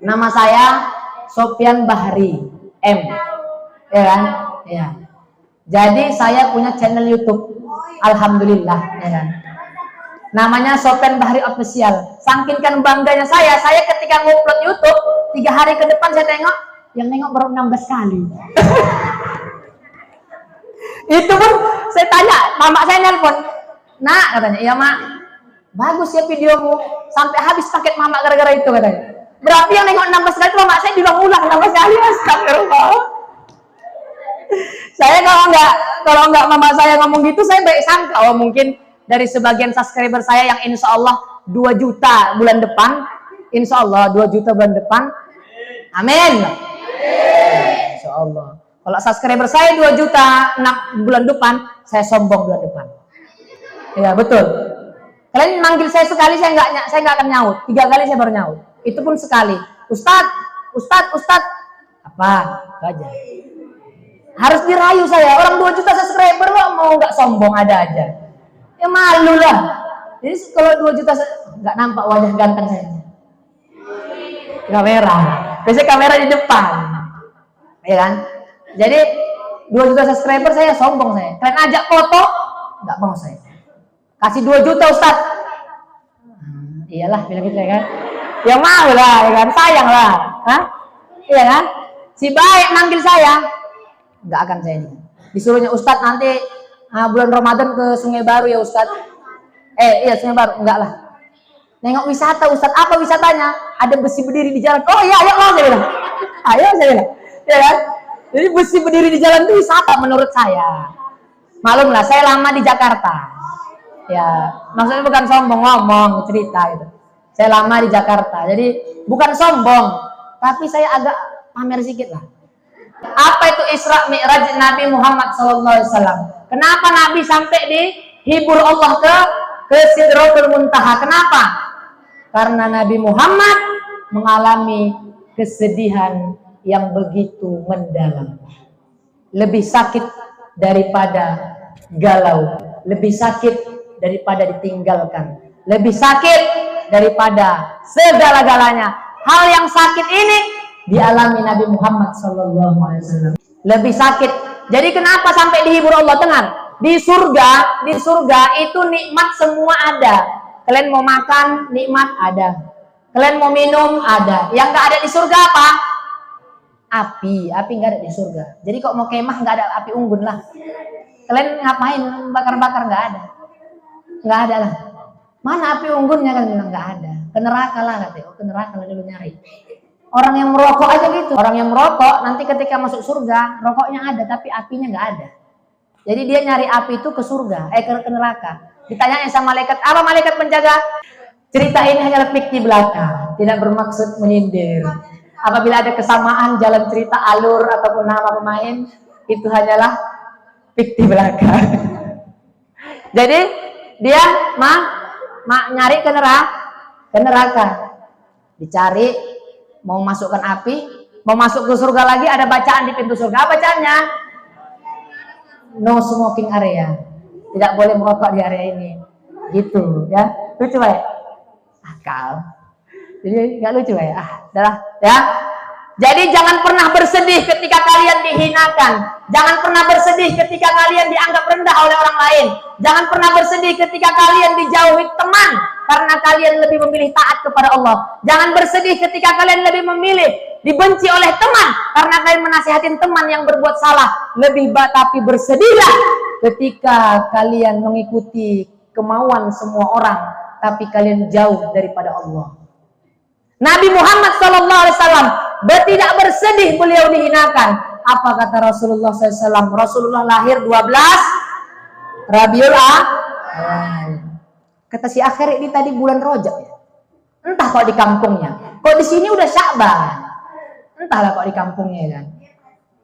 Nama saya Sofyan Bahri M. Ya kan? Ya. Jadi saya punya channel YouTube. Alhamdulillah, ya kan? Namanya Sofyan Bahri Official. Saking kan bangganya saya ketika ngupload YouTube 3 hari ke depan saya tengok, yang nengok baru 16 kali. Itu pun saya tanya, mama saya nelpon, "Nak," katanya, "iya mak, bagus ya videomu, sampai habis paket mama gara-gara itu," katanya. Berarti yang nengok 16 kali itu mama saya diulang-ulang 16 kali. Astagfirullah. Saya kalau nggak mama saya ngomong gitu, saya baik sangka, oh mungkin dari sebagian subscriber saya yang insya Allah 2 juta bulan depan, insya Allah 2 juta bulan depan, amin. Insya Allah. Kalau subscriber saya 2 juta bulan depan, saya sombong bulan depan. Ya betul. Kalian manggil saya sekali, saya nggak akan nyaut. 3 kali saya baru nyaut. Itu pun sekali. Ustadz. Apa? Itu aja. Harus dirayu saya. Orang 2 juta subscriber mau nggak sombong ada aja. Ya malu lah. Jadi kalau 2 juta nggak nampak wajah ganteng saya. Kamera. Biasanya kamera di depan. Ya kan? Jadi 2 juta subscriber saya sombong saya. Kalian ajak foto, nggak mau saya. Kasih 2 juta Ustaz. Iyalah bilang gitu ya kan. Ya mau lah, ya kan? Sayang lah. Hah? Iya kan? Si baik manggil saya. Nggak akan saya ini. Disuruhnya Ustaz nanti bulan Ramadan ke Sungai Baru ya Ustaz. Iya Sungai Baru. Enggak lah. Nengok wisata Ustaz. Apa wisatanya? Ada besi berdiri di jalan. Oh iya, ayo saya bilang. Ayo saya bilang. Ya kan? Jadi besi berdiri di jalan itu wisata menurut saya. Maklum lah, saya lama di Jakarta. Ya, maksudnya bukan sombong, ngomong, cerita gitu. Saya lama di Jakarta. Jadi bukan sombong, tapi saya agak pamer sedikit lah. Apa itu Isra Mi'raj Nabi Muhammad SAW? Kenapa Nabi sampai dihibur Allah ke Sidratul Muntaha? Kenapa? Karena Nabi Muhammad mengalami kesedihan yang begitu mendalam. Lebih sakit daripada galau, lebih sakit daripada ditinggalkan, lebih sakit daripada segala-galanya. Hal yang sakit ini dialami Nabi Muhammad SAW. Lebih sakit. Jadi kenapa sampai dihibur Allah? Dengar, di surga itu nikmat semua ada. Kalian mau makan, nikmat ada. Kalian mau minum, ada. Yang nggak ada di surga apa? Api nggak ada di surga. Jadi kok mau kemah nggak ada api unggun lah. Kalian ngapain bakar-bakar? Nggak ada lah. Mana api unggunnya? Kan bilang nggak ada. Ke neraka lah katanya. Ke neraka lah dulu nyari. Orang yang merokok aja gitu. Orang yang merokok nanti ketika masuk surga, rokoknya ada tapi apinya nggak ada. Jadi dia nyari api itu ke surga, ke neraka. Ditanya sama malaikat, apa malaikat penjaga? Cerita ini hanyalah fikih belaka, tidak bermaksud menyindir. Apabila ada kesamaan jalan cerita, alur ataupun nama pemain, itu hanyalah fikih belaka. Jadi dia nyari ke neraka. Dicari, mau masukkan api, mau masuk ke surga lagi, ada bacaan di pintu surga. Apa bacaannya? No smoking area. Tidak boleh merokok di area ini. Gitu ya. Lucu ya? Akal. Jadi nggak lucu ya? Adalah ya. Jadi jangan pernah bersedih ketika kalian dihinakan. Jangan pernah bersedih ketika kalian dianggap rendah oleh orang lain. Jangan pernah bersedih ketika kalian dijauhi teman karena kalian lebih memilih taat kepada Allah. Jangan bersedih ketika kalian lebih memilih dibenci oleh teman karena kalian menasihatin teman yang berbuat salah. Tapi bersedihlah ketika kalian mengikuti kemauan semua orang tapi kalian jauh daripada Allah. Nabi Muhammad SAW tidak bersedih beliau dihinakan. Apa kata Rasulullah SAW? Rasulullah lahir 12 Rabiul Awal. Kata si akhir ini tadi bulan Rajab ya. Entah kok di kampungnya. Kok di sini udah Sya'ban. Entahlah kok di kampungnya kan.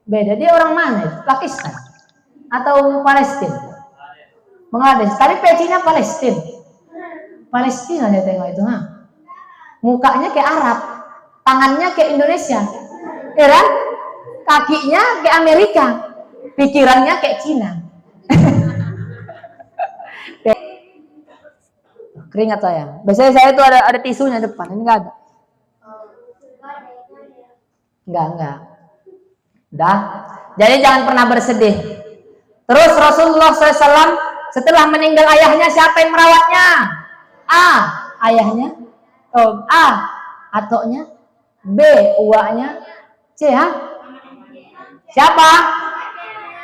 Beda. Dia orang mana itu? Pakistan atau Palestina? Bangladesh. Tapi pecinya Palestina. Palestina dia tengok itu, mukanya kayak Arab, tangannya kayak Indonesia, ya kan? Kakinya kayak Amerika, pikirannya kayak Cina. Keringat saya. Biasanya saya itu ada tisunya depan, ini nggak ada. Enggak. Udah. Jadi jangan pernah bersedih. Terus Rasulullah SAW setelah meninggal ayahnya, siapa yang merawatnya? A. Ayahnya. Oh, A. Atoknya. B. Uaknya. C. Siapa?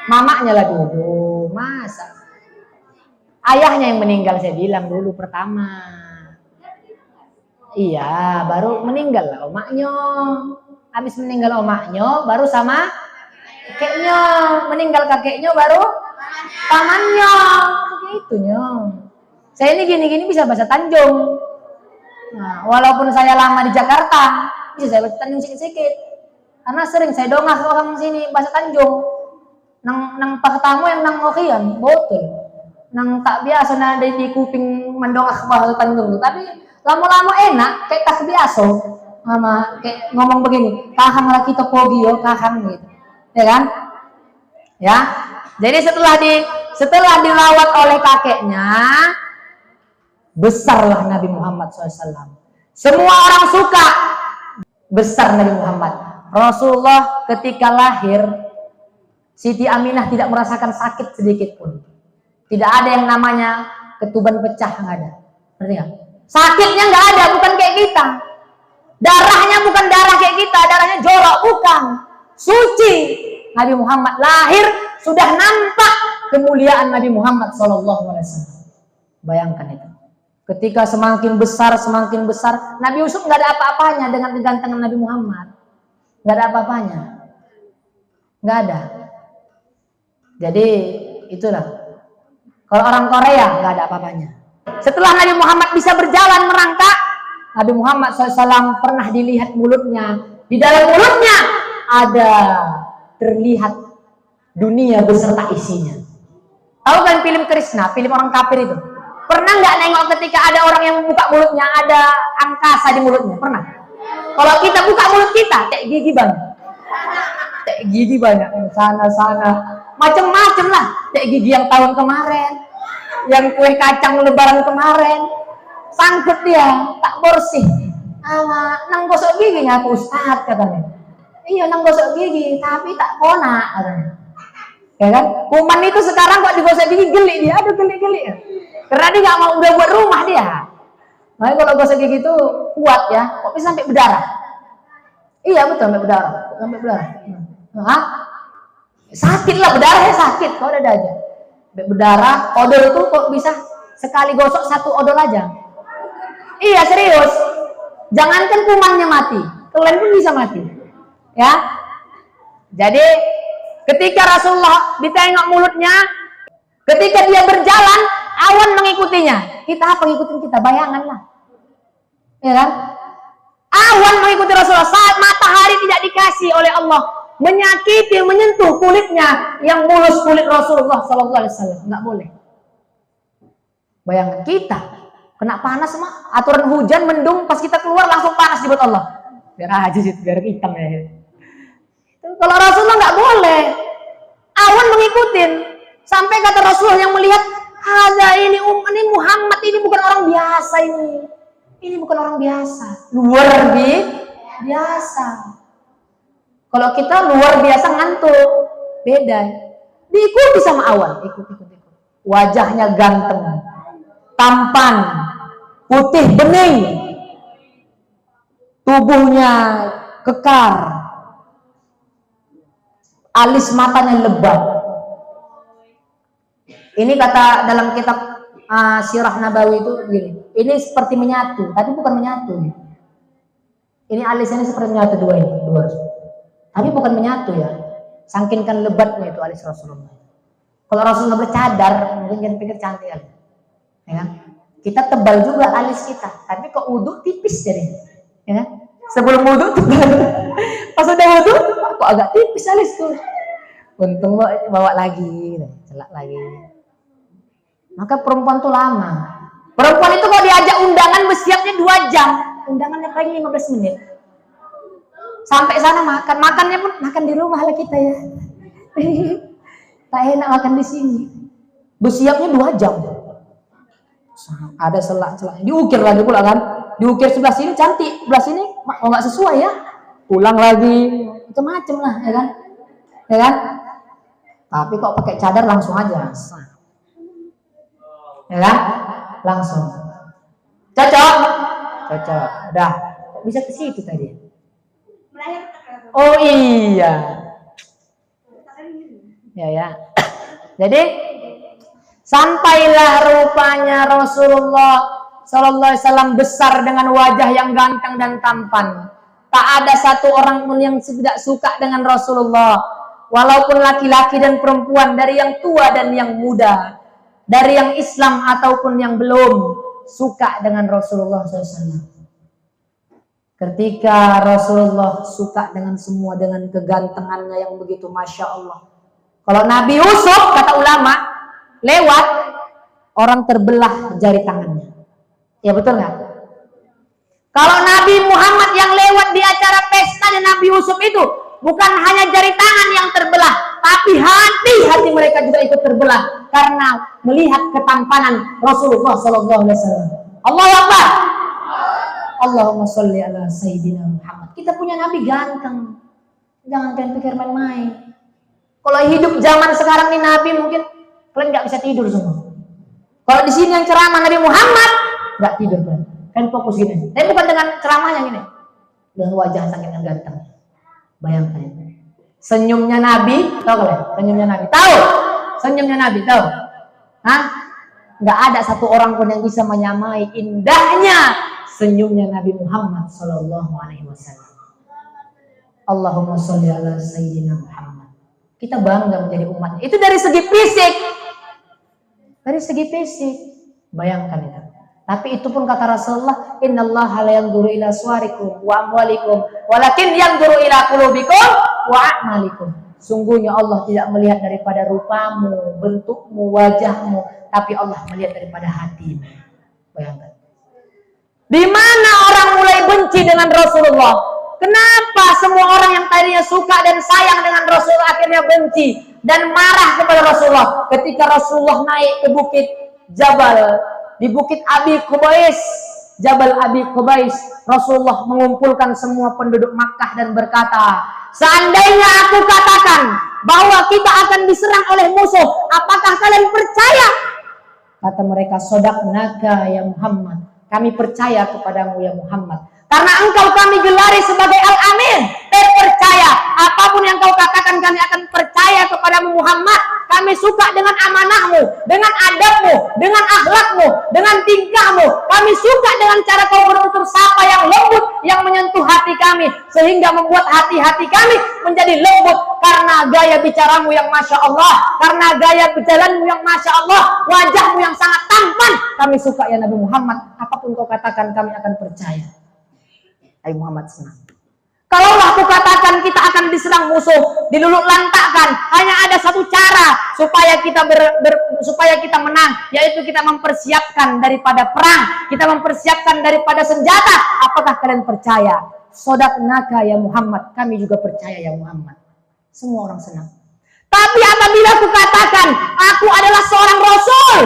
Mamanya lah dulu. Masa? Ayahnya yang meninggal, saya bilang dulu pertama. Iya, baru meninggal lah omaknya. Habis meninggal omaknya, baru sama kakeknya. Meninggal kakeknya, baru pamannya. Begitunya. Saya ini gini-gini bisa bahasa Tanjung. Nah, walaupun saya lama di Jakarta, bisa saya bahasa Tanjung sedikit-sedikit. Karena sering saya dongak orang sini bahasa Tanjung. Nang paktamu yang nang okian, betul. Nang tak biasa nada di kuping mendongak bahasa Tanjung. Tapi lama-lama enak, kayak tak biasa. Mama kayak ngomong begini, kahang lagi topogi yo, kahang gitu. Ya kan? Ya. Jadi setelah dirawat oleh kakeknya, besarlah Nabi Muhammad SAW. Semua orang suka besar Nabi Muhammad. Rasulullah ketika lahir, Siti Aminah tidak merasakan sakit sedikit pun. Tidak ada yang namanya ketuban pecah, nggak ada. Ngerti nggak? Sakitnya nggak ada, bukan kayak kita. Darahnya bukan darah kayak kita, darahnya jorok, bukan. Suci. Nabi Muhammad lahir sudah nampak kemuliaan Nabi Muhammad SAW. Bayangkan itu. Ketika semakin besar, Nabi Yusuf nggak ada apa-apanya dengan kegantengan Nabi Muhammad. Nggak ada apa-apanya. Nggak ada. Jadi itulah. Kalau orang Korea nggak ada apa-apanya. Setelah Nabi Muhammad bisa berjalan merangkak, Nabi Muhammad SAW pernah dilihat mulutnya. Di dalam mulutnya ada terlihat dunia beserta isinya. Tahu kan film Krishna, film orang kafir itu? Pernah nggak nengok ketika ada orang yang membuka mulutnya, ada angkasa di mulutnya? Pernah? Kalau kita buka mulut kita, kayak gigi banyak. Kayak gigi banyak. Sana-sana. Macem-macem lah. Kayak gigi yang tahun kemarin. Yang kue kacang lebaran kemarin. Sangkut dia, tak bersih. Nang gosok giginya aku Ustaz katanya. Iya nang gosok gigi, tapi tak kona katanya. Ya kan? Kuman itu sekarang kok digosok gigi geli dia, aduh geli-geli ya. Karena dia nggak mau udah buat rumah dia. Nah kalau gosok gigi itu kuat ya, kok bisa sampai berdarah? Iya betul sampai berdarah, Hah? Sakit lah berdarahnya sakit, kalau ada aja. Berdarah, odol itu kok bisa sekali gosok satu odol aja. Iya serius. Jangankan kumannya mati, kalian pun bisa mati. Ya. Jadi ketika Rasulullah ditengok mulutnya, ketika dia berjalan, awan mengikutinya. Kita apa ngikutin kita? Bayangan lah. Ya kan? Awan mengikuti Rasulullah saat matahari tidak dikasih oleh Allah menyakiti, menyentuh kulitnya yang mulus kulit Rasulullah SAW. Nggak boleh. Bayangkan kita kena panas semua, aturan hujan mendung pas kita keluar langsung panas di buat Allah. Biar aja sih, biar hitam ya. Kalau Rasulullah nggak boleh. Awan mengikutin. Sampai kata Rasulullah yang melihat, ini Muhammad ini bukan orang biasa ini. Ini bukan orang biasa. Luar biasa. Kalau kita luar biasa ngantuk, beda. Diikuti sama awan, ikut. Wajahnya ganteng, tampan, putih bening, tubuhnya kekar, alis matanya lebat. Ini kata dalam kitab Sirah Nabawi itu begini. Ini seperti menyatu, tapi bukan menyatu. Ini alisnya seperti menyatu dua. Tapi bukan menyatu ya. Saking kan lebatnya itu alis Rasulullah. Kalau Rasulullah bercadar, mungkin jangan pikir cantik ya. Kan? Kita tebal juga alis kita, tapi kok wudhu tipis jadi. Ya kan? Sebelum wudhu tebal. Pas udah wudhu, kok agak tipis alis tuh. Untung bawa lagi, celak lagi. Maka perempuan tuh lama. Perempuan itu kalau diajak undangan bersiapnya 2 jam. Undangannya paling 15 menit. Sampai sana makan. Makannya pun makan di rumah lah kita ya. Tak enak makan di sini. Bersiapnya 2 jam. Ada selak-selak. Diukir lagi pula kan. Diukir sebelah sini cantik. Sebelah sini nggak sesuai ya. pulang lagi, macam-macam lah, ya kan? Ya kan? Tapi kok pakai cadar langsung aja, ya kan? Langsung. Cocok? Cocok. Udah. Kok bisa ke situ tadi? Oh iya. Ya. Jadi sampailah rupanya Rasulullah Sallallahu Alaihi Wasallam besar dengan wajah yang ganteng dan tampan. Tak ada satu orang pun yang tidak suka dengan Rasulullah. Walaupun laki-laki dan perempuan, dari yang tua dan yang muda, dari yang Islam ataupun yang belum, suka dengan Rasulullah SAW. Ketika Rasulullah suka dengan semua, dengan kegantengannya yang begitu Masya Allah. Kalau Nabi Yusuf, kata ulama, lewat, orang terbelah jari tangannya. Ya betul nggak? Kalau Nabi Muhammad yang lewat di acara pesta dan Nabi Yusuf itu, bukan hanya jari tangan yang terbelah, tapi hati mereka juga ikut terbelah karena melihat ketampanan Rasulullah Sallallahu Alaihi Wasallam. Allahu Akbar. Allahumma sholli ala Sayyidina Muhammad. Kita punya Nabi ganteng. Jangan kalian pikir main-main. Kalau hidup zaman sekarang ini Nabi mungkin kalian nggak bisa tidur semua. Kalau di sini yang ceramah Nabi Muhammad nggak tidur kalian. Kalian fokus gini. Tapi bukan dengan ceramahnya gini. Dengan wajah sangat ganteng. Bayangkan. Senyumnya Nabi, tahu kalian? Senyumnya Nabi. Tahu? Senyumnya Nabi, tahu? Hah? Nggak ada satu orang pun yang bisa menyamai indahnya senyumnya Nabi Muhammad Sallallahu Alaihi Wasallam. Allahumma sholli ala Sayyidina Muhammad. Kita bangga menjadi umat. Itu dari segi fisik. Dari segi fisik. Bayangkan itu. Tapi itu pun kata Rasulullah, innallaha la yanzuru ila suwarikum wa amwalikum, walakin yanzuru ila qulubikum wa a'malikum. Sungguhnya Allah tidak melihat daripada rupamu, bentukmu, wajahmu, tapi Allah melihat daripada hatimu. Bayangkan. Di mana orang mulai benci dengan Rasulullah? Kenapa semua orang yang tadinya suka dan sayang dengan Rasulullah akhirnya benci dan marah kepada Rasulullah ketika Rasulullah naik ke bukit Jabal, di bukit Abi Qubais, Jabal Abi Qubais, Rasulullah mengumpulkan semua penduduk Makkah dan berkata, seandainya aku katakan bahwa kita akan diserang oleh musuh, apakah kalian percaya? Kata mereka, sodaqnaka ya Muhammad, kami percaya kepadamu ya Muhammad. Karena engkau kami gelari sebagai Al-Amin. Percaya apapun yang kau katakan kami akan percaya kepadamu Muhammad. Kami suka dengan amanahmu, dengan adabmu, dengan akhlakmu, dengan tingkahmu. Kami suka dengan cara kau berutur sapa yang lembut, yang menyentuh hati kami, sehingga membuat hati-hati kami menjadi lembut karena gaya bicaramu yang Masya Allah, karena gaya berjalanmu yang Masya Allah, wajahmu yang sangat tampan. Kami suka ya Nabi Muhammad. Apapun kau katakan kami akan percaya. Nabi Muhammad senang. Kalaulah aku katakan kita akan diserang musuh, diluluh lantakkan, hanya ada satu cara supaya kita supaya kita menang, yaitu kita mempersiapkan daripada perang, kita mempersiapkan daripada senjata. Apakah kalian percaya? Sodaqnaka ya Muhammad, kami juga percaya ya Muhammad. Semua orang senang. Tapi apabila aku katakan aku adalah seorang rasul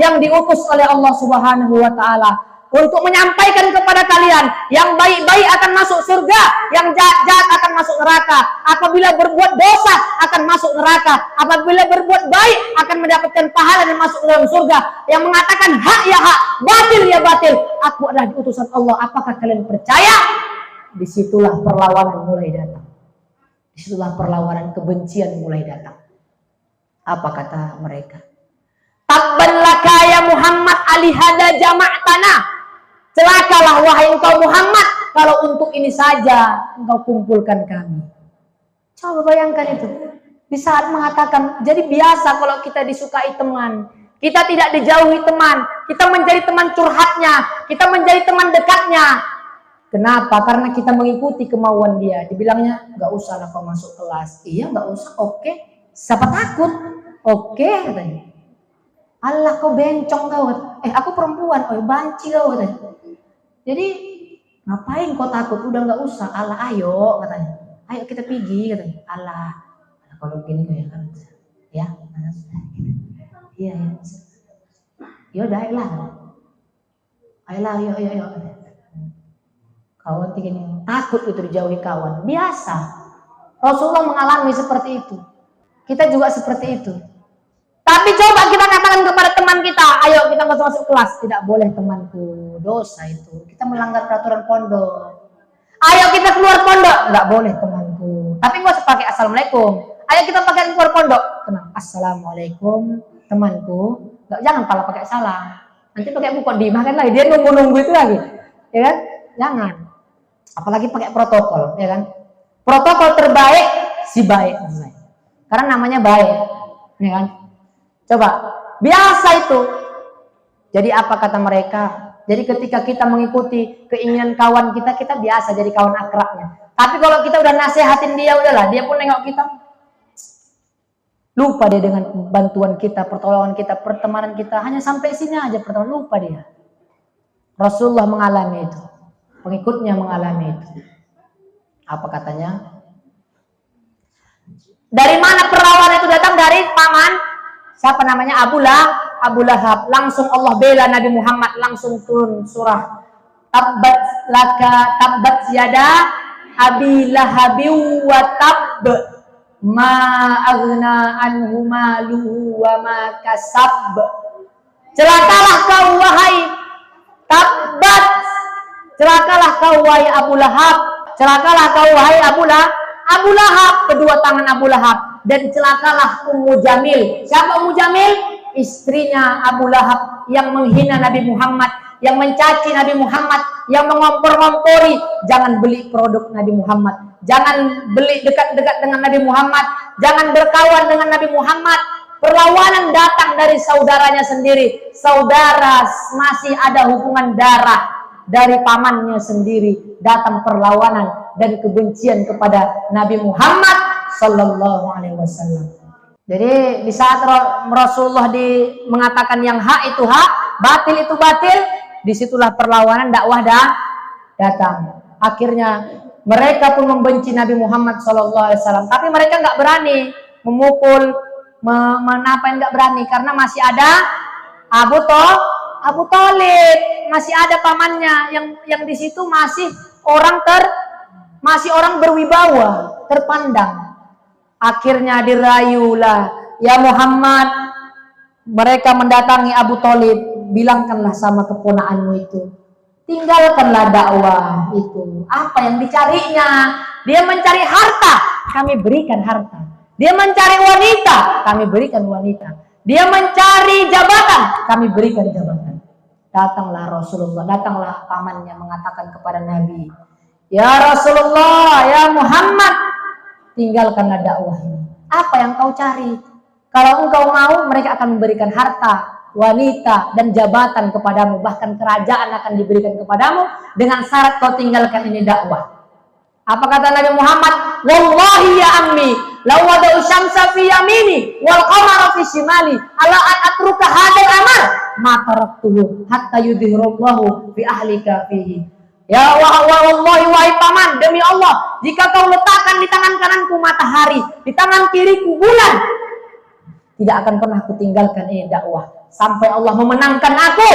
yang diutus oleh Allah Subhanahu wa taala untuk menyampaikan kepada kalian, yang baik-baik akan masuk surga, yang jahat-jahat akan masuk neraka. Apabila berbuat dosa akan masuk neraka, apabila berbuat baik akan mendapatkan pahala dan masuk dalam surga. Yang mengatakan hak ya hak, batil ya batil, aku adalah utusan Allah. Apakah kalian percaya? Disitulah perlawanan mulai datang. Disitulah perlawanan kebencian mulai datang. Apa kata mereka? Tabban laka ya Muhammad alihada jama'tana. Celakalah wahai engkau Muhammad, kalau untuk ini saja engkau kumpulkan kami. Coba bayangkan itu. Di saat mengatakan, jadi biasa kalau kita disukai teman, kita tidak dijauhi teman, kita menjadi teman curhatnya, kita menjadi teman dekatnya. Kenapa? Karena kita mengikuti kemauan dia. Dibilangnya, nggak usah lah kau masuk kelas. Iya, nggak usah. Oke. Siapa takut? Oke, katanya. Allah kau bencong kau. Aku perempuan. Oh, banci kau katanya. Jadi ngapain kau takut? Udah nggak usah. Allah ayo katanya. Ayo kita pergi katanya. Allah kalau gini kau ya kan. Ya. Iya ya. Yaudah ayolah. Ayolah ayo. Kawan ini takut itu dijauhi kawan. Biasa. Rasulullah mengalami seperti itu. Kita juga seperti itu. Tapi coba kita katakan kepada teman kita, ayo kita masuk kelas. Tidak boleh temanku, dosa itu. Kita melanggar peraturan pondok. Ayo kita keluar pondok, nggak boleh temanku. Tapi nggak usah pakai assalamualaikum. Ayo kita pakai keluar pondok. Tenang, assalamualaikum temanku. Nggak, jangan pala pakai salam. Nanti pakai mukodimah kan lagi. Dia nunggu itu lagi, ya kan? Jangan. Apalagi pakai protokol, ya kan? Protokol terbaik si baik. Karena namanya baik, ya kan? Coba, biasa itu. Jadi apa kata mereka? Jadi ketika kita mengikuti keinginan kawan kita, kita biasa jadi kawan akrabnya. Tapi kalau kita udah nasehatin dia, udahlah, dia pun nengok kita. Lupa dia dengan bantuan kita, pertolongan kita, pertemanan kita. Hanya sampai sini aja pertolongan, lupa dia. Rasulullah mengalami itu. Pengikutnya mengalami itu. Apa katanya? Dari mana perawan itu datang? Dari paman. Siapa namanya? Abu Lahab. Langsung Allah bela Nabi Muhammad, langsung turun surah Tabbat yada Abi Lahabi wa tab ma aghna anhu maluhu wa ma kasab. Celakalah kau wahai Tabbat, celakalah kau wahai Abu Lahab, celakalah kau wahai Abu Lahab, kedua tangan Abu Lahab, dan celakalah Ummu Jamil. Siapa Ummu Jamil? Istrinya Abu Lahab yang menghina Nabi Muhammad, yang mencaci Nabi Muhammad, yang mengompor-ngompori. Jangan beli produk Nabi Muhammad, jangan beli dekat-dekat dengan Nabi Muhammad, jangan berkawan dengan Nabi Muhammad. Perlawanan datang dari saudaranya sendiri. Saudara masih ada hubungan darah dari pamannya sendiri. Datang perlawanan dan kebencian kepada Nabi Muhammad Sallallahu Alaihi Wasallam. Jadi di saat Rasulullah mengatakan yang hak itu hak, batil itu batil, disitulah perlawanan dakwah datang. Akhirnya mereka pun membenci Nabi Muhammad Sallallahu Alaihi Wasallam, tapi mereka nggak berani memukul, nggak berani karena masih ada Abu Thalib, masih ada pamannya yang di situ masih orang berwibawa, terpandang. Akhirnya dirayulah, ya Muhammad, mereka mendatangi Abu Thalib, bilangkanlah sama keponakanmu itu, tinggalkanlah dakwah itu. Apa yang dicarinya? Dia mencari harta, kami berikan harta. Dia mencari wanita, kami berikan wanita. Dia mencari jabatan, kami berikan jabatan. Datanglah Rasulullah, datanglah pamannya mengatakan kepada Nabi, ya Rasulullah, ya Muhammad, tinggalkanlah dakwah ini. Apa yang kau cari? Kalau engkau mau, mereka akan memberikan harta, wanita, dan jabatan kepadamu. Bahkan kerajaan akan diberikan kepadamu dengan syarat kau tinggalkan ini dakwah. Apa kata Nabi Muhammad? Wallahi ya ammi, law wada'u syamsa fi yamini wal qamara fi shimali ala an atruka hadzal amal ma taraktuhu hatta yudhhirallahu fi ahlika fihi. Ya wallahi wahai paman, demi Allah, jika kau letakkan di tangan kananku matahari, di tangan kiriku bulan, tidak akan pernah kutinggalkan ini dakwah sampai Allah memenangkan aku,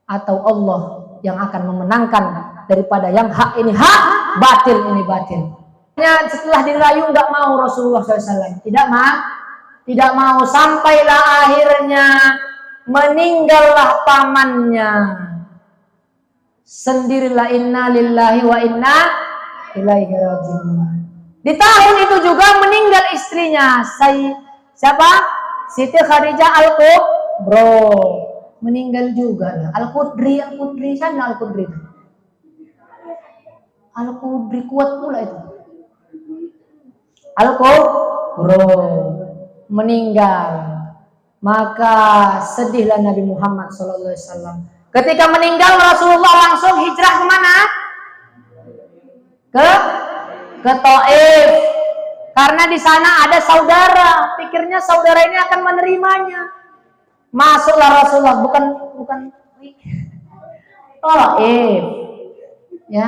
atau Allah yang akan memenangkan daripada yang hak ini hak, batil ini batil. Setelah dirayu nggak mau Rasulullah SAW, tidak mau sampailah akhirnya meninggallah pamannya. Sendirilah, inna lillahi wa inna ilaihi raji'un. Di tahun itu juga meninggal istrinya, siapa? Siti Khadijah Al-Kubra, meninggal juga. Al-Qudri sana Al-Qudri. Al-Qudri kuat pula itu. Al-Kubra meninggal. Maka sedihlah Nabi Muhammad SAW. Ketika meninggal, Rasulullah langsung hijrah kemana? Ke Taif. Karena di sana ada saudara. Pikirnya saudara ini akan menerimanya. Masuklah Rasulullah, bukan Taif. Ya.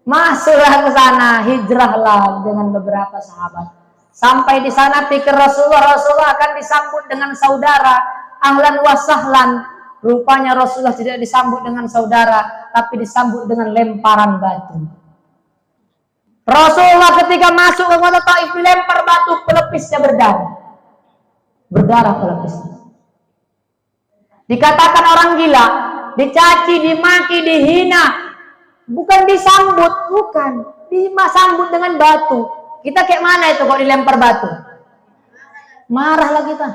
Masuklah ke sana, hijrahlah dengan beberapa sahabat. Sampai di sana pikir Rasulullah akan disambut dengan saudara. Ahlan wa sahlan, Rupanya Rasulullah tidak disambut dengan saudara, tapi disambut dengan lemparan batu. Rasulullah ketika masuk ke kota Taif dilempar batu, pelepisnya berdarah. Berdarah pelepisnya. Dikatakan orang gila, dicaci, dimaki, dihina. Bukan disambut, bukan. Disambut dengan batu. Kita kayak mana itu kalau dilempar batu? Marahlah kita.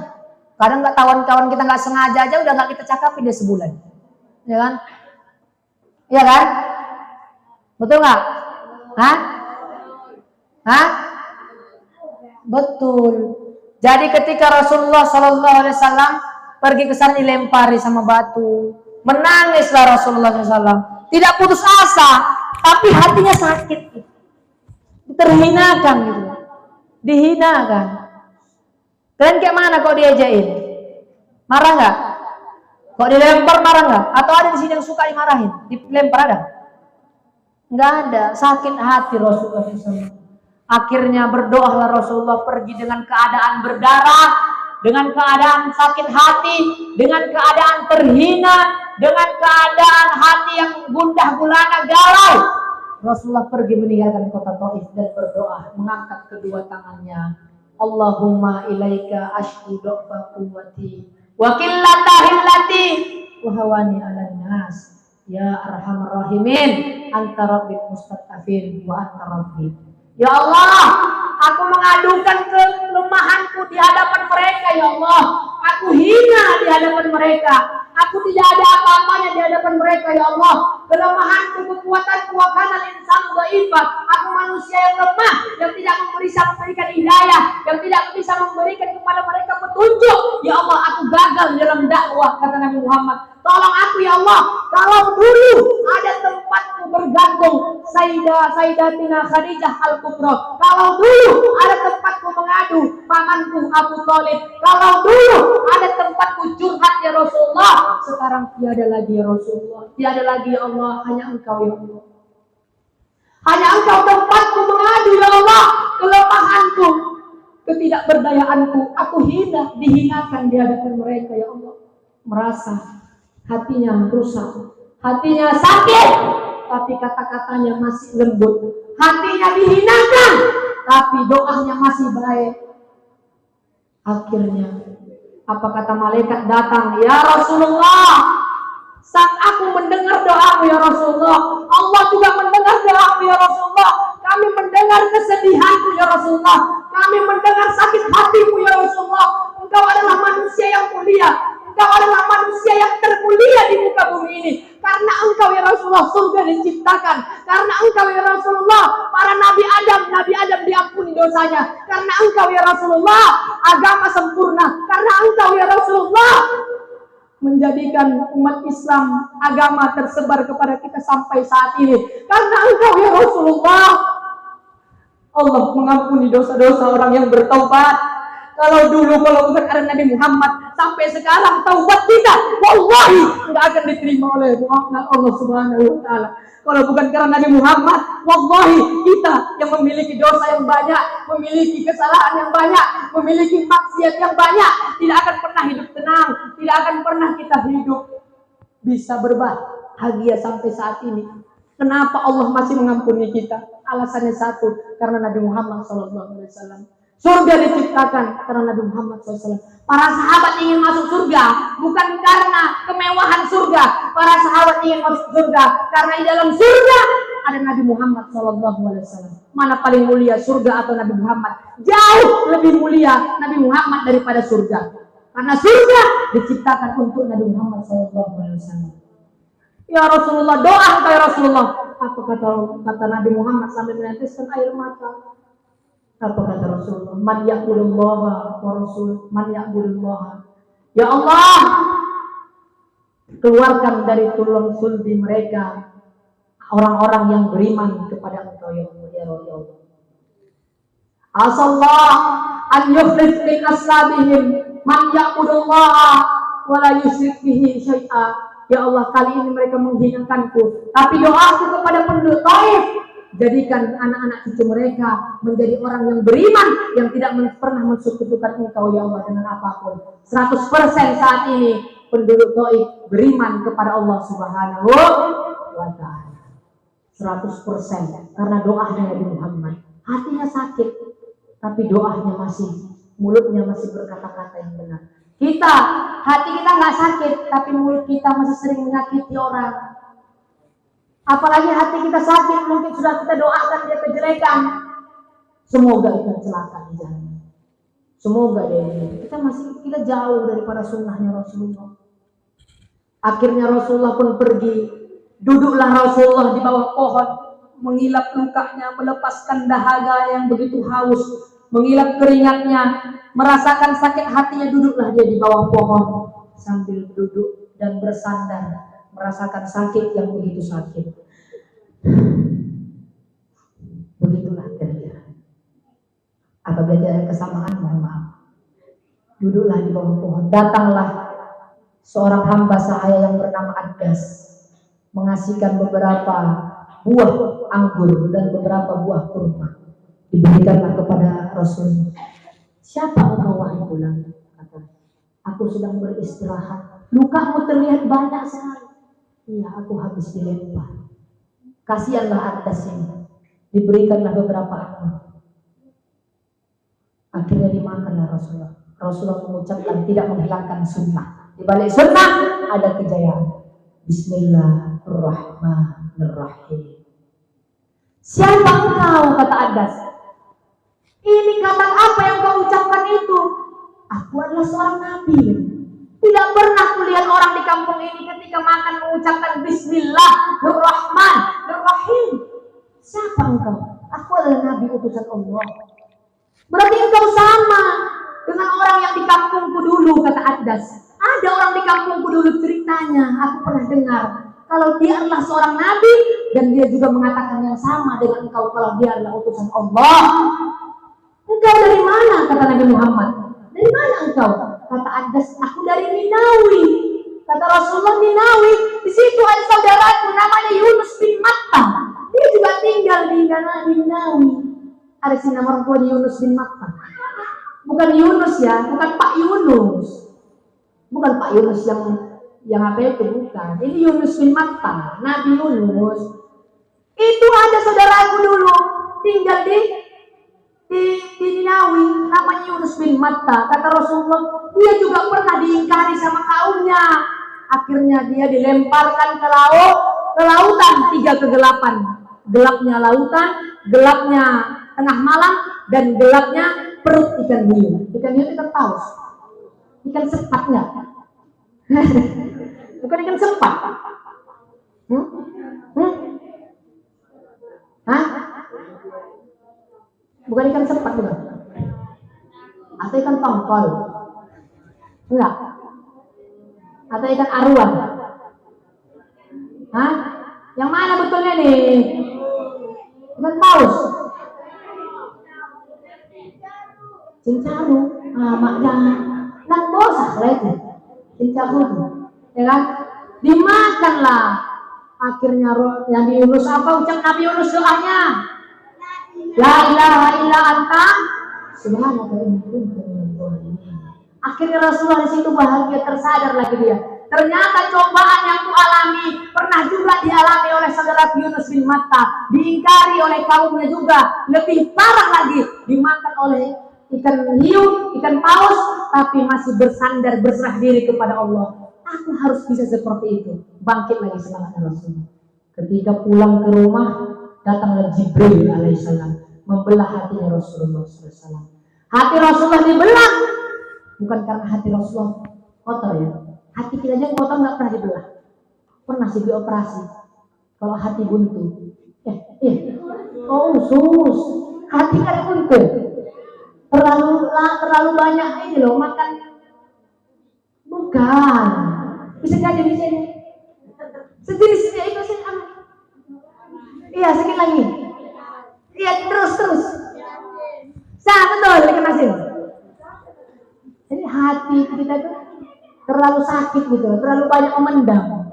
Kadang nggak kawan-kawan kita nggak sengaja aja udah nggak kita cakapin dia sebulan, ya kan? Ya kan? Betul nggak? Hah? Hah? Betul. Jadi ketika Rasulullah SAW pergi ke sana dilempari sama batu, menangislah Rasulullah SAW. Tidak putus asa, tapi hatinya sakit, terhinakan gitu, dihinakan. Kalian kayak mana kok diajain? Marah nggak? Kok dilempar marah nggak? Atau ada di sini yang suka dimarahin? Dilempar ada? Nggak ada. Sakit hati Rasulullah SAW. Akhirnya berdoalah Rasulullah pergi dengan keadaan berdarah, dengan keadaan sakit hati, dengan keadaan terhina, dengan keadaan hati yang gundah gulana galau. Rasulullah pergi meninggalkan kota Taif dan berdoa, mengangkat kedua tangannya. Allahumma ilaika ashku do'fa quwwati wa qillata hillati wa hawani 'alan nas ya arhamar rahimin anta rabbil mustaqafin wa anta rabbi. Ya Allah, aku mengadukan kelemahanku di hadapan mereka, ya Allah. Aku hina di hadapan mereka. Aku tidak ada apa-apanya di hadapan mereka, ya Allah. Kelemahanku, kekuatanku, akanal insan dhaifah. Aku manusia yang lemah, yang tidak bisa memberikan hidayah, yang tidak bisa memberikan kepada mereka petunjuk. Ya Allah, aku gagal dalam dakwah, kata Nabi Muhammad. Tolong aku, ya Allah. Kalau dulu ada tempatku bergantung, Sayyidatina Khadijah Al-Kubra. Kalau dulu ada tempatku mengadu, pamanku Abu Thalib. Kalau dulu ada tempatku curhat, ya Rasulullah. Sekarang tiada lagi, ya Rasulullah. Tiada lagi, ya Allah. Hanya Engkau, ya Allah. Hanya Engkau tempatku mengadu, ya Allah. Kelemahanku, ketidakberdayaanku, aku hina, dihinakan di hadapan mereka, ya Allah. Merasa hatinya rusak, hatinya sakit, tapi kata-katanya masih lembut. Hatinya dihinakan, tapi doanya masih baik. Akhirnya, apa kata malaikat datang? Ya Rasulullah, saat aku mendengar doamu, ya Rasulullah, Allah juga mendengar doamu, ya Rasulullah. Kami mendengar kesedihanmu, ya Rasulullah. Kami mendengar sakit hatimu, ya Rasulullah. Engkau adalah manusia yang mulia. Engkau adalah manusia yang termulia di muka bumi ini. Karena Engkau, ya Rasulullah, surga diciptakan. Karena Engkau, ya Rasulullah, para Nabi Adam diampuni dosanya. Karena Engkau, ya Rasulullah, agama sempurna. Karena Engkau, ya Rasulullah, menjadikan umat Islam agama tersebar kepada kita sampai saat ini. Karena Engkau, ya Rasulullah, Allah mengampuni dosa-dosa orang yang bertaubat. Kalau bukan karena Nabi Muhammad, sampai sekarang taubat kita wallahi nggak akan diterima oleh Allah Subhanahu wa taala. Kalau bukan karena Nabi Muhammad, wallahi kita yang memiliki dosa yang banyak, memiliki kesalahan yang banyak, memiliki maksiat yang banyak, tidak akan pernah hidup tenang, tidak akan pernah kita hidup bisa berbahagia sampai saat ini. Kenapa Allah masih mengampuni kita? Alasannya satu, karena Nabi Muhammad SAW. Surga diciptakan karena Nabi Muhammad SAW. Para sahabat ingin masuk surga bukan karena kemewahan surga. Para sahabat ingin masuk surga karena di dalam surga ada Nabi Muhammad SAW. Mana paling mulia, surga atau Nabi Muhammad? Jauh lebih mulia Nabi Muhammad daripada surga. Karena surga diciptakan untuk Nabi Muhammad SAW. Ya Rasulullah, doa ya Rasulullah. Apa kata Nabi Muhammad sambil meneteskan air mata? Apa kata Rasulullah? Man ya'budullaha wa rasul, man ya'budullaha. Ya Allah, keluarkan dari tulang sulbi mereka orang-orang yang beriman kepada Engkau, ya Allah. Asallah an yukhrij min aslabihim man ya'budullaha wa la yusyrik bihi syai'a. Ya Allah, kali ini mereka menghinakanku, tapi doaku kepada penduduk Taif, jadikan anak-anak cucu mereka menjadi orang yang beriman, yang tidak pernah mensekutukan Engkau, ya Allah, dengan apapun. 100% saat ini penduduk Taif beriman kepada Allah Subhanahu wa Ta'ala 100% karena doanya Nabi Muhammad. Hatinya sakit, tapi doanya mulutnya masih berkata-kata yang benar. Kita, hati kita nggak sakit, tapi mulut kita masih sering menyakiti orang. Apalagi hati kita sakit, mungkin sudah kita doakan dia kejelekan. Semoga itu celaka di jalan. Semoga kita jauh daripada sunnahnya Rasulullah. Akhirnya Rasulullah pun pergi. Duduklah Rasulullah di bawah pohon, mengilap lukanya, melepaskan dahaga yang begitu haus, mengilap keringatnya, merasakan sakit hatinya. Duduklah dia di bawah pohon sambil duduk dan bersandar, merasakan sakit yang begitu sakit. Begitulah kira-kira. Apabila ada kesamaan, mohon maaf. Duduklah di bawah pohon. Datanglah seorang hamba sahaya yang bernama Adas, mengasihkan beberapa buah anggur dan beberapa buah kurma. Diberikanlah kepada Rasul. Siapa engkau wahai fulan? Kata, aku sedang beristirahat. Lukamu terlihat banyak sekali. Iya, aku habis dilempar. Kasihanlah Adas ini. Diberikanlah beberapa anggur. Akhirnya dimakanlah Rasulullah. Rasulullah mengucapkan tidak menghilangkan sunnah. Di balik sunnah ada kejayaan. Bismillahirrahmanirrahim. Siapa engkau? Kata Adas. Ini kata apa yang kau ucapkan itu? Aku adalah seorang nabi. Tidak pernah kulihat orang di kampung ini ketika makan mengucapkan Bismillahirrahmanirrahim. Siapa engkau? Aku adalah nabi utusan Allah. Berarti engkau sama dengan orang yang di kampungku dulu, kata Adas. Ada orang di kampungku dulu ceritanya, aku pernah dengar. Kalau dia adalah seorang nabi, dan dia juga mengatakan yang sama dengan engkau kalau dia adalah utusan Allah. Engkau dari mana? Kata Nabi Muhammad. Dari mana engkau? Kata Adas, aku dari Ninawi. Kata Rasulullah, Ninawi. Di situ ada saudaraku namanya Yunus bin Matta. Dia juga tinggal di Ninawi. Ada sih nama orang tua Yunus bin Matta. Bukan Yunus ya, bukan Pak Yunus. Bukan Pak Yunus yang apa itu, bukan. Ini Yunus bin Matta, Nabi Yunus. Itu ada saudaraku dulu tinggal di Ninawi, namanya Yunus bin Matta. Kata Rasulullah, dia juga pernah diingkari sama kaumnya. Akhirnya dia dilemparkan ke lautan 3 kegelapan. Gelapnya lautan, gelapnya tengah malam, dan gelapnya perut ikan hiu. Ikan hiu itu paus. Ikan sepatnya. Bukan ikan sepat. Hah? Bukan ikan sepat bukan? Atau ikan tongkol? Enggak. Atau ikan aruan? Hah? Yang mana betulnya nih? Ikan paus. Cincaru. Maknya nang bosak lagi. Cincaru. Ya kan? Dimakanlah. Akhirnya Nabi Yunus, apa ucap Nabi Yunus doanya? La ilaha illa anta subhanaka inni kuntu minadh dhalimin. Akhirnya Rasulullah di situ bahagia, tersadar lagi dia. Ternyata cobaan yang ku alami pernah juga dialami oleh saudara Yunus bin Matta, diingkari oleh kaumnya juga, lebih parah lagi, dimakan oleh ikan hiu, ikan paus, tapi masih bersandar berserah diri kepada Allah. Aku harus bisa seperti itu. Bangkit lagi semangatnya Rasulullah. Ketika pulang ke rumah, datanglah Jibril alaihissalam, membelah hatinya Rasulullah SAW. Hati Rasulullah dibelah, bukan karena hati Rasulullah kotor ya. Hati kita aja kotor nggak pernah dibelah. Pernah sih dioperasi. Kalau hati buntu, sus, hati kan buntu. Terlalu banyak ini loh makan. Bukan. Bisa jadi di sini. Sejenisnya itu sih. Iya, sedikit lagi. Iya, terus. Betul, dikenasin. Jadi hati kita itu terlalu sakit gitu, terlalu banyak memendam,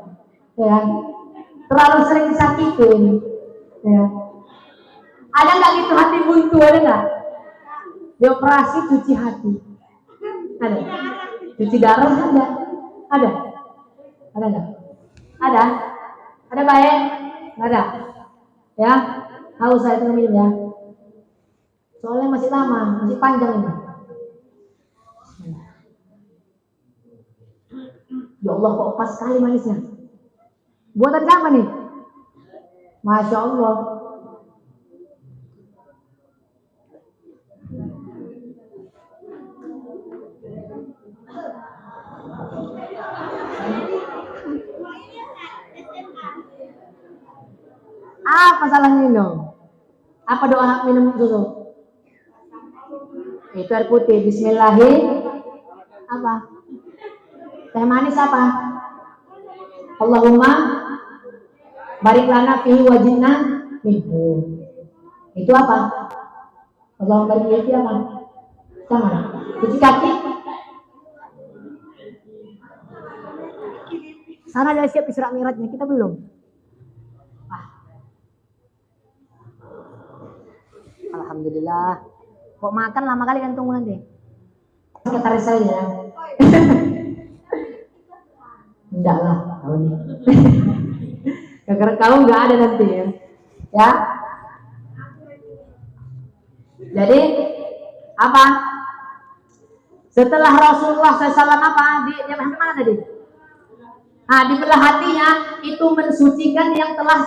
ya, terlalu sering disakitin, ya. Ada nggak gitu hati buntu, ada nggak? Dioperasi cuci hati, ada. Cuci darah ada. Ada nggak? Ada? Ada baik? Nggak ada? Ya, haus saya itu minum ya. Soalnya masih lama, masih panjang ini. Ya Allah, kok pas sekali manisnya. Buatan siapa nih? Masya Allah. Apa salah minum? Apa doa minum susu? Itu air putih. Bismillahirrahmanirrahim. Apa? Teh manis apa? Allahumma barik lana fihi wajinna minhu. Itu apa? Allahumma barik itu apa? Sama. Cuci kaki. Sana ada siap Isra Mi'rajnya, kita belum. Alhamdulillah. Kok makan lama kali kan, tunggu nanti. Sekretaris saya. Enggak lah, tahu nih. Gara-gara kamu nggak ada nanti ya. Ya. Jadi apa? Setelah Rasulullah SAW apa? Dia mana tadi? Nah, dibelah hatinya itu mensucikan yang telah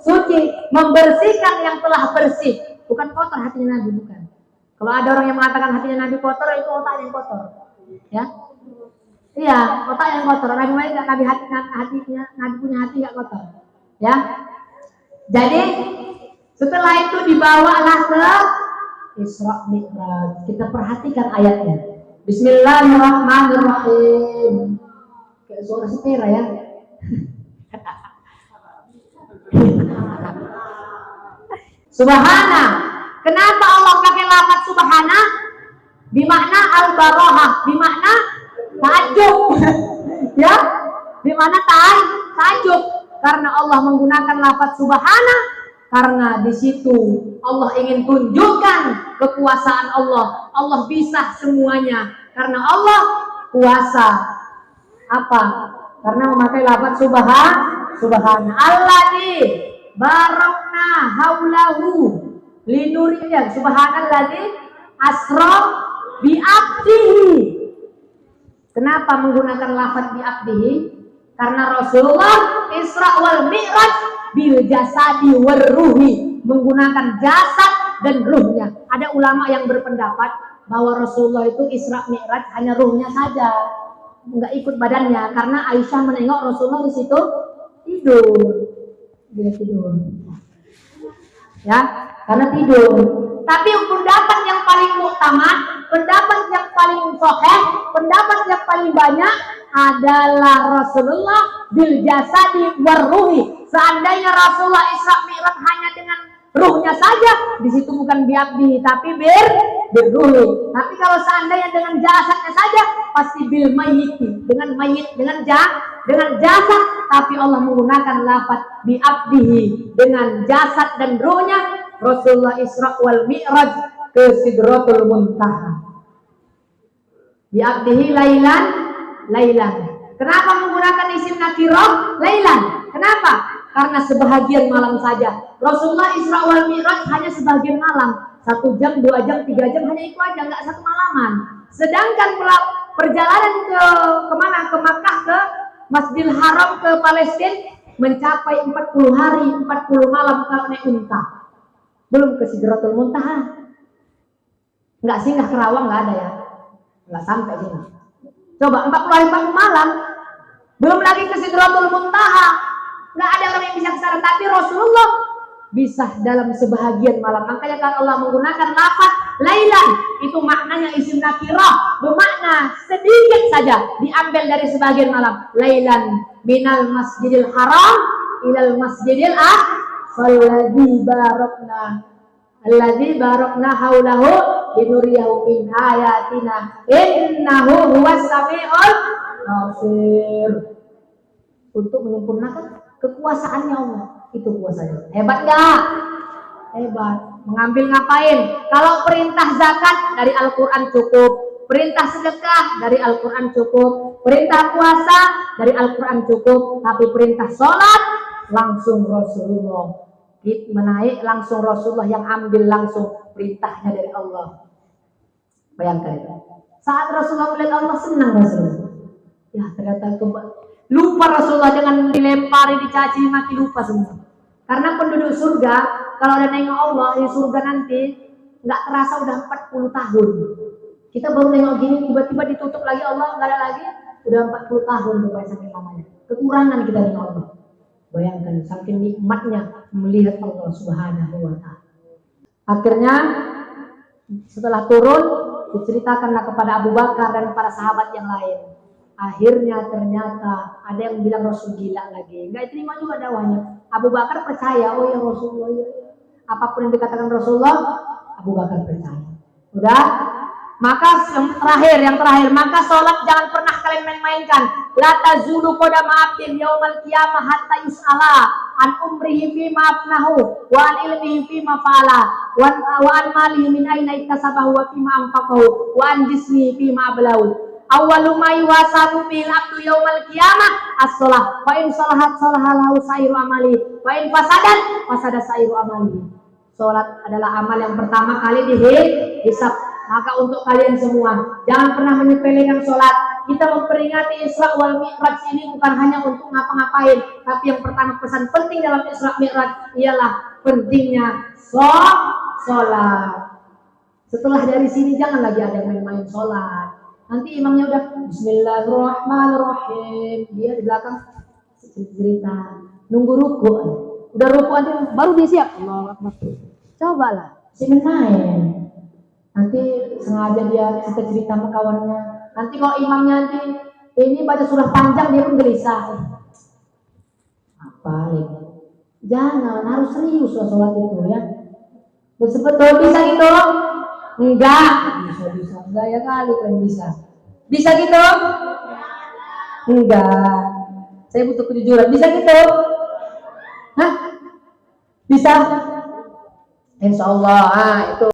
suci, membersihkan yang telah bersih. Bukan kotor hatinya Nabi, bukan. Kalau ada orang yang mengatakan hatinya Nabi kotor, itu otak yang kotor. Ya. Iya, otak yang kotor. Nabi enggak, Nabi punya hati enggak kotor. Ya. Jadi setelah itu dibawalah ke Isra Mi'raj. Kita perhatikan ayatnya. Bismillahirrahmanirrahim. Kayak suara sepera ya. Subhana. Kenapa Allah pakai lafaz subhana? Bimakna al-barahah, bimakna takjub. Ya, bimakna takjub. Karena Allah menggunakan lafaz subhana, karena di situ Allah ingin tunjukkan kekuasaan Allah. Allah bisa semuanya. Karena Allah kuasa. Apa? Karena memakai lafaz subhana. Alladzi barakna haulahu linuriya. Subhanalladzi asra bi abdihi. Kenapa menggunakan lafaz bi abdihi? Karena Rasulullah Isra wal Mi'raj bil jasadi war ruhi, menggunakan jasad dan ruhnya. Ada ulama yang berpendapat bahwa Rasulullah itu Isra Mi'raj hanya ruhnya saja, enggak ikut badannya, karena Aisyah menengok Rasulullah di situ dia tidur. Ya, karena tidur. Tapi pendapat yang paling muktamad, pendapat yang paling sahih, pendapat yang paling banyak adalah Rasulullah bil jasadi war ruhi. Seandainya Rasulullah Isra Mi'raj hanya dengan ruhnya saja, di situ bukan biabdi tapi birruhi. Tapi kalau seandainya dengan jasadnya saja, pasti bil mayyiti, dengan mayit, dengan jasad. Tapi Allah menggunakan lafaz biabdihi, dengan jasad dan ruhnya. Rasulullah Isra wal Mi'raj ke Sidratul Muntaha. Biabdihi lailan. Kenapa menggunakan isim nakirah lailan? Kenapa? Karena sebahagian malam saja. Rasulullah Isra wal Mi'raj hanya sebagian malam. 1 jam, 2 jam, 3 jam, hanya itu aja, nggak 1 malaman. Sedangkan perjalanan ke mana? Ke Makkah, ke Masjidil Haram, ke Palestina mencapai 40 hari, 40 malam kalau naik unta. Belum ke Sidratul Muntaha. Nggak singgah ke Rawang, nggak ada ya. Nggak sampai sini. Coba 40 hari 40 malam. Belum lagi ke Sidratul Muntaha. Nggak ada orang yang bisa ke sana. Tapi Rasulullah bisa dalam sebahagian malam. Makanya kalau Allah menggunakan lafaz lailan, itu maknanya isim nakirah, bermakna sedikit saja, diambil dari sebagian malam. Lailan minal masjidil haram ilal masjidil alladzi barakna haulahu linuriyahu min ayatina innahu huwas samiul basir. Untuk menyempurnakan kekuasaannya Allah. Itu kuasanya. Hebat nggak? Hebat. Mengambil ngapain? Kalau perintah zakat dari Al-Quran cukup, perintah sedekah dari Al-Quran cukup, Perintah puasa dari Al-Quran cukup, tapi perintah sholat langsung Rasulullah. Menaik langsung Rasulullah yang ambil langsung perintahnya dari Allah. Bayangkan itu. Saat Rasulullah melihat Allah senang Rasulullah. Ya ternyata lupa Rasulullah dengan dilempari, dicaci, maki, lupa semua. Karena penduduk surga kalau ada nengok Allah di surga nanti nggak terasa udah 40 tahun. Kita baru nengok gini tiba-tiba ditutup lagi Allah nggak ada lagi. Udah 40 tahun rupanya saking lamanya. Kekurangan kita dengan Allah. Bayangkan saking nikmatnya melihat Allah Subhanahu wa ta'ala. Akhirnya setelah turun diceritakanlah kepada Abu Bakar dan para sahabat yang lain. Akhirnya ternyata ada yang bilang Rasul gila lagi. Enggak terima juga dakwahnya. Abu Bakar percaya, oh ya Rasulullah ya. Apapun yang dikatakan Rasulullah, Abu Bakar percaya. Udah? Maka yang terakhir, maka sholat jangan pernah kalian main-mainkan. La tazulu qadama 'abdin yaumal qiyamah hatta yus'ala an umrihi fi ma afnahu wa an ilmihi fi ma fa'ala wa an malihi min aina iktasabahu wa fi ma anfaqahu wa an jismihi fi ma ablahu. Awwalu ma yuhasabu bil 'abdu yaumal qiyamah as-shalah. Fa in salahat salaha lahu sairu amali wa in fasadat fasada sairu amali. Salat adalah amal yang pertama kali dihisab. Maka untuk kalian semua, jangan pernah menyepelekan sholat. Kita memperingati Isra wal Mi'raj ini bukan hanya untuk ngapa-ngapain, tapi yang pertama pesan penting dalam Isra Mi'raj ialah pentingnya sholat. Setelah dari sini jangan lagi ada main-main sholat. Nanti imamnya udah Bismillahirrahmanirrahim, dia di belakang cerita, nunggu ruku. Udah ruku aja baru dia siap. Allahu Akbar. Cobalah, si main. Nanti sengaja dia cerita sama kawannya. Nanti kalau imamnya nanti ini baca surah panjang dia pun gelisah. Apa lagi? Jangan, harus serius sholat itu ya. Betul bisa gitu? Enggak. Bisa. Enggak ya kali kan bisa. Bisa gitu? Enggak. Saya butuh kejujuran. Bisa gitu? Hah? Bisa? Insya Allah. Itu.